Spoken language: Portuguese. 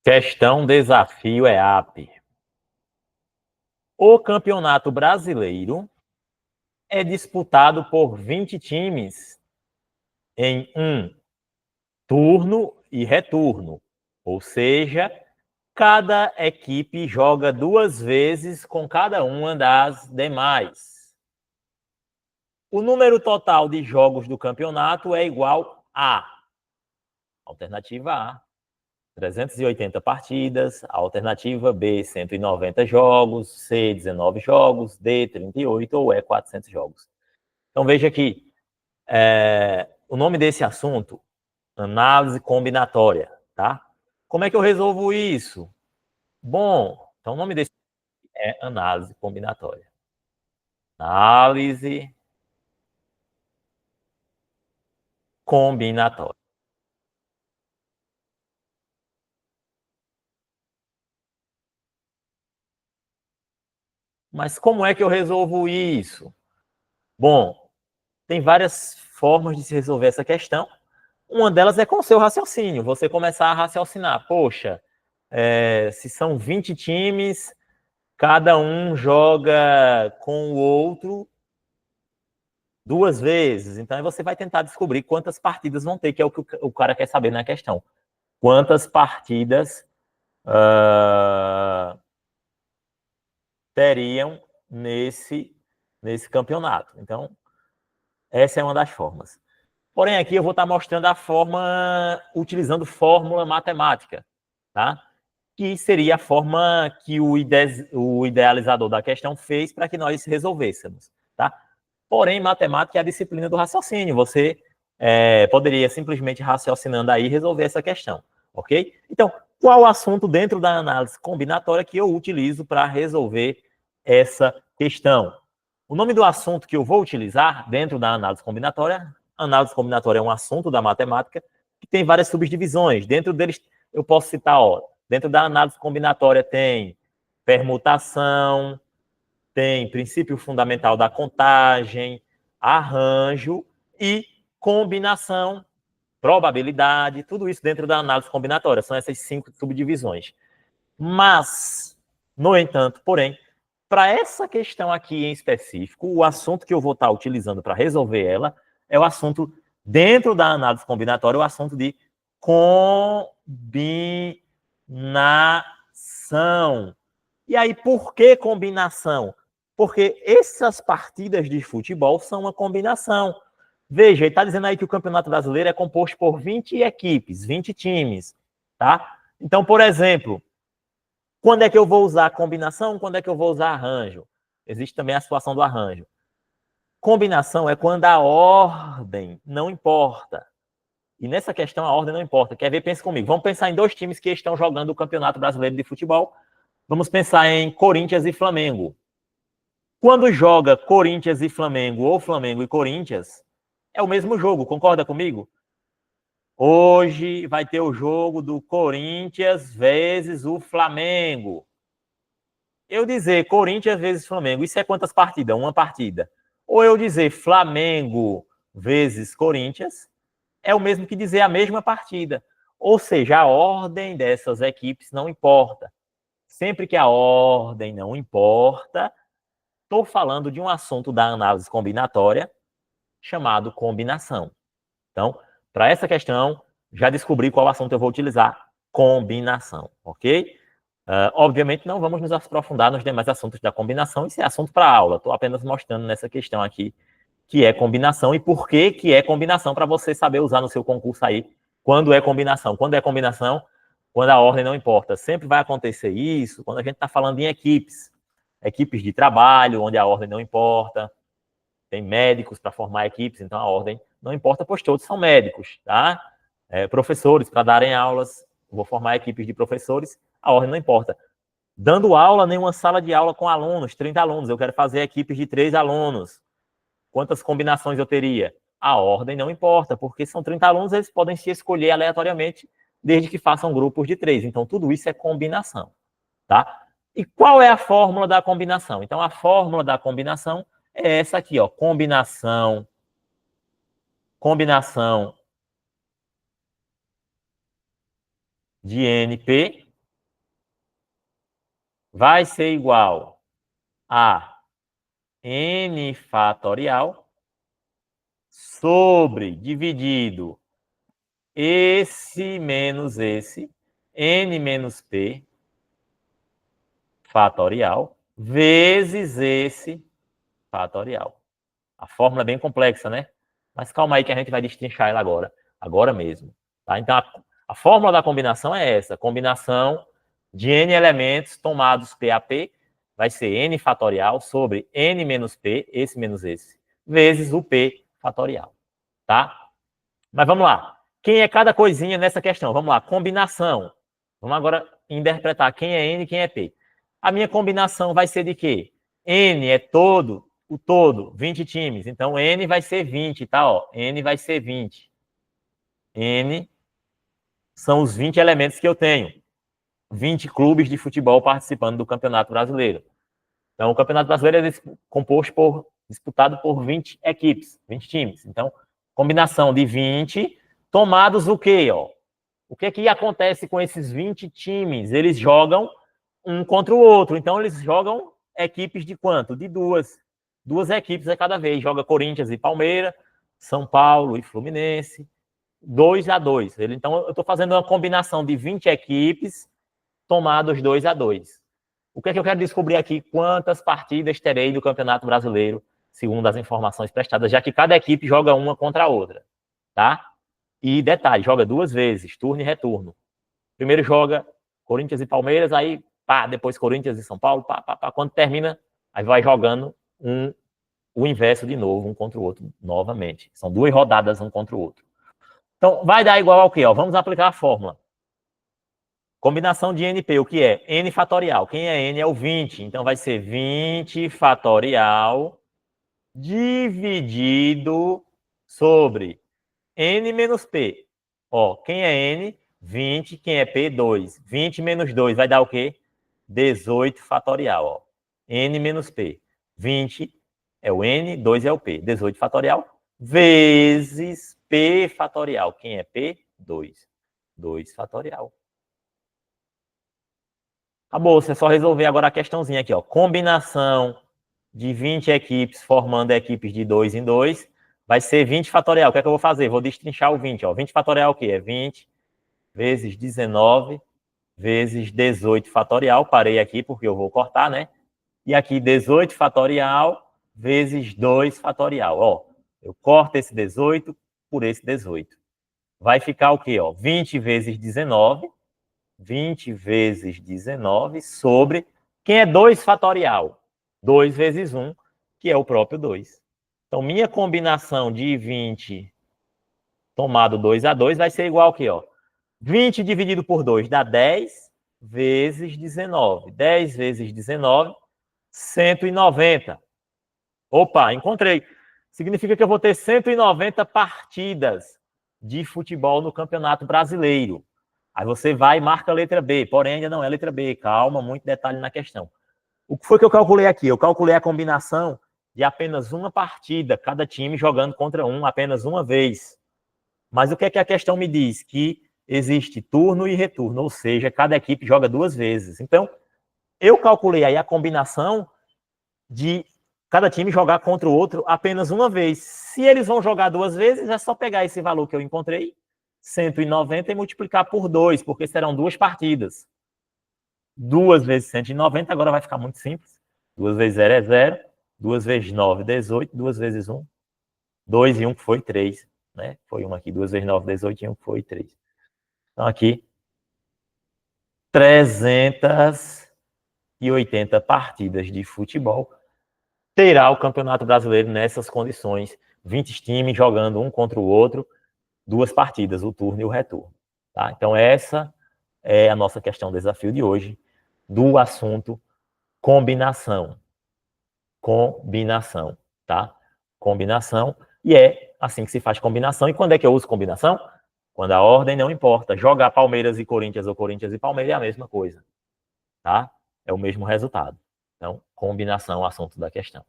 Questão desafio EAP. O Campeonato Brasileiro é disputado por 20 times em um turno e retorno, ou seja, cada equipe joga 2 vezes com cada uma das demais. O número total de jogos do campeonato é igual a alternativa A, 380 partidas, alternativa B, 190 jogos, C, 19 jogos, D, 38 ou E, 400 jogos. Então veja que o nome desse assunto, análise combinatória, tá? Como é que eu resolvo isso? Bom, então o nome desse é análise combinatória. Análise combinatória. Mas como é que eu resolvo isso? Bom, tem várias formas de se resolver essa questão. Uma delas é com o seu raciocínio. Você começar a raciocinar. Poxa, se são 20 times, cada um joga com o outro 2 vezes. Então, você vai tentar descobrir quantas partidas vão ter, que é o que o cara quer saber na questão. Quantas partidas teriam nesse campeonato. Então, essa é uma das formas. Porém, aqui eu vou estar mostrando a forma utilizando fórmula matemática, tá? Que seria a forma que o idealizador da questão fez para que nós resolvêssemos, tá? Porém, matemática é a disciplina do raciocínio. Você poderia simplesmente raciocinando aí resolver essa questão, ok? Então, qual o assunto dentro da análise combinatória que eu utilizo para resolver essa questão? O nome do assunto que eu vou utilizar dentro da análise combinatória é um assunto da matemática que tem várias subdivisões. Dentro deles, eu posso citar, dentro da análise combinatória tem permutação, tem princípio fundamental da contagem, arranjo e combinação, probabilidade, tudo isso dentro da análise combinatória. São essas 5 subdivisões. Mas, no entanto, porém, para essa questão aqui em específico, o assunto que eu vou estar utilizando para resolver ela é o assunto, dentro da análise combinatória, o assunto de combinação. E aí, por que combinação? Porque essas partidas de futebol são uma combinação. Veja, ele está dizendo aí que o Campeonato Brasileiro é composto por 20 equipes, 20 times, tá? Então, por exemplo, quando é que eu vou usar combinação? Quando é que eu vou usar arranjo? Existe também a situação do arranjo. Combinação é quando a ordem não importa. E nessa questão a ordem não importa. Quer ver? Pense comigo. Vamos pensar em 2 times que estão jogando o Campeonato Brasileiro de Futebol. Vamos pensar em Corinthians e Flamengo. Quando joga Corinthians e Flamengo ou Flamengo e Corinthians, é o mesmo jogo, concorda comigo? Hoje vai ter o jogo do Corinthians vezes o Flamengo. Eu dizer Corinthians vezes Flamengo, isso é quantas partidas? Uma partida. Ou eu dizer Flamengo vezes Corinthians, é o mesmo que dizer a mesma partida. Ou seja, a ordem dessas equipes não importa. Sempre que a ordem não importa, estou falando de um assunto da análise combinatória chamado combinação. Então, para essa questão, já descobri qual assunto eu vou utilizar. Combinação, ok? Obviamente, não vamos nos aprofundar nos demais assuntos da combinação. Isso é assunto para aula. Estou apenas mostrando nessa questão aqui que é combinação e por que é combinação para você saber usar no seu concurso aí. Quando é combinação? Quando é combinação? Quando a ordem não importa. Sempre vai acontecer isso quando a gente está falando em equipes. Equipes de trabalho, onde a ordem não importa. Tem médicos para formar equipes, então a ordem não importa, pois todos são médicos, tá? Professores para darem aulas, vou formar equipes de professores, a ordem não importa. Dando aula em uma sala de aula com alunos, 30 alunos, eu quero fazer equipes de 3 alunos. Quantas combinações eu teria? A ordem não importa, porque são 30 alunos, eles podem se escolher aleatoriamente, desde que façam grupos de 3. Então, tudo isso é combinação, tá? E qual é a fórmula da combinação? Então, a fórmula da combinação é essa aqui, ó, combinação de NP vai ser igual a N fatorial sobre, dividido, esse menos esse, N menos P fatorial, vezes esse fatorial. A fórmula é bem complexa, né? Mas calma aí que a gente vai destrinchar ela agora mesmo. Tá? Então, a fórmula da combinação é essa. Combinação de N elementos tomados P a P vai ser N fatorial sobre N menos P, esse menos esse, vezes o P fatorial. Tá? Mas vamos lá. Quem é cada coisinha nessa questão? Vamos lá. Combinação. Vamos agora interpretar quem é N e quem é P. A minha combinação vai ser de quê? N é todo, o todo, 20 times. Então, N vai ser 20, tá? Ó, N vai ser 20. N são os 20 elementos que eu tenho. 20 clubes de futebol participando do Campeonato Brasileiro. Então, o Campeonato Brasileiro é disputado por 20 equipes, 20 times. Então, combinação de 20, tomados o quê? Ó? O que acontece com esses 20 times? Eles jogam um contra o outro. Então, eles jogam equipes de quanto? De duas. Duas equipes a cada vez. Joga Corinthians e Palmeiras, São Paulo e Fluminense. 2-2. Então, eu estou fazendo uma combinação de 20 equipes tomados 2-2. O que é que eu quero descobrir aqui? Quantas partidas terei do Campeonato Brasileiro, segundo as informações prestadas, já que cada equipe joga uma contra a outra, tá? E detalhe, joga duas vezes, turno e retorno. Primeiro joga Corinthians e Palmeiras, aí pá, depois Corinthians e São Paulo, pá. Quando termina, aí vai jogando o inverso de novo, um contra o outro, novamente. São duas rodadas um contra o outro. Então, vai dar igual ao quê? Ó, vamos aplicar a fórmula. Combinação de NP, o que é? N fatorial. Quem é N é o 20. Então, vai ser 20 fatorial dividido sobre N menos P. Ó, quem é N? 20. Quem é P? 2. 20 menos 2 vai dar o quê? 18 fatorial. Ó. N menos P. 20 é o N, 2 é o P. 18 fatorial vezes P fatorial. Quem é P? 2. 2 fatorial. Acabou, você só resolver agora a questãozinha aqui, ó. Combinação de 20 equipes formando equipes de 2 em 2 vai ser 20 fatorial. O que é que eu vou fazer? Vou destrinchar o 20, ó. 20 fatorial o quê? É 20 vezes 19 vezes 18 fatorial. Parei aqui porque eu vou cortar, né? E aqui 18 fatorial vezes 2 fatorial. Ó, eu corto esse 18 por esse 18. Vai ficar o quê? Ó? 20 vezes 19. 20 vezes 19 sobre quem é 2 fatorial? 2 vezes 1, que é o próprio 2. Então, minha combinação de 20 tomado 2-2 vai ser igual aqui, ó. 20 dividido por 2 dá 10 vezes 19. 10 vezes 19, 190. Opa, encontrei. Significa que eu vou ter 190 partidas de futebol no Campeonato Brasileiro. Aí você vai e marca a letra B, porém ainda não é a letra B. Calma, muito detalhe na questão. O que foi que eu calculei aqui? Eu calculei a combinação de apenas uma partida, cada time jogando contra um apenas uma vez. Mas o que é que a questão me diz? Que existe turno e retorno, ou seja, cada equipe joga duas vezes. Então, eu calculei aí a combinação de cada time jogar contra o outro apenas uma vez. Se eles vão jogar duas vezes, é só pegar esse valor que eu encontrei, 190, e multiplicar por 2, porque serão duas partidas. 2 vezes 190, agora vai ficar muito simples. 2 vezes 0 é 0. 2 vezes 9, 18. 2 vezes 1, 2 e 1 que foi 3. Né? Foi 1 aqui. 2 vezes 9, 18 e 1 que foi 3. Então aqui, 380 partidas de futebol terá o Campeonato Brasileiro nessas condições. 20 times jogando um contra o outro, duas partidas, o turno e o retorno. Tá? Então essa é a nossa questão desafio de hoje, do assunto combinação. Combinação, tá? Combinação, e é assim que se faz combinação. E quando é que eu uso combinação? Quando a ordem não importa. Jogar Palmeiras e Corinthians ou Corinthians e Palmeiras é a mesma coisa, tá? É o mesmo resultado. Então, combinação é o assunto da questão.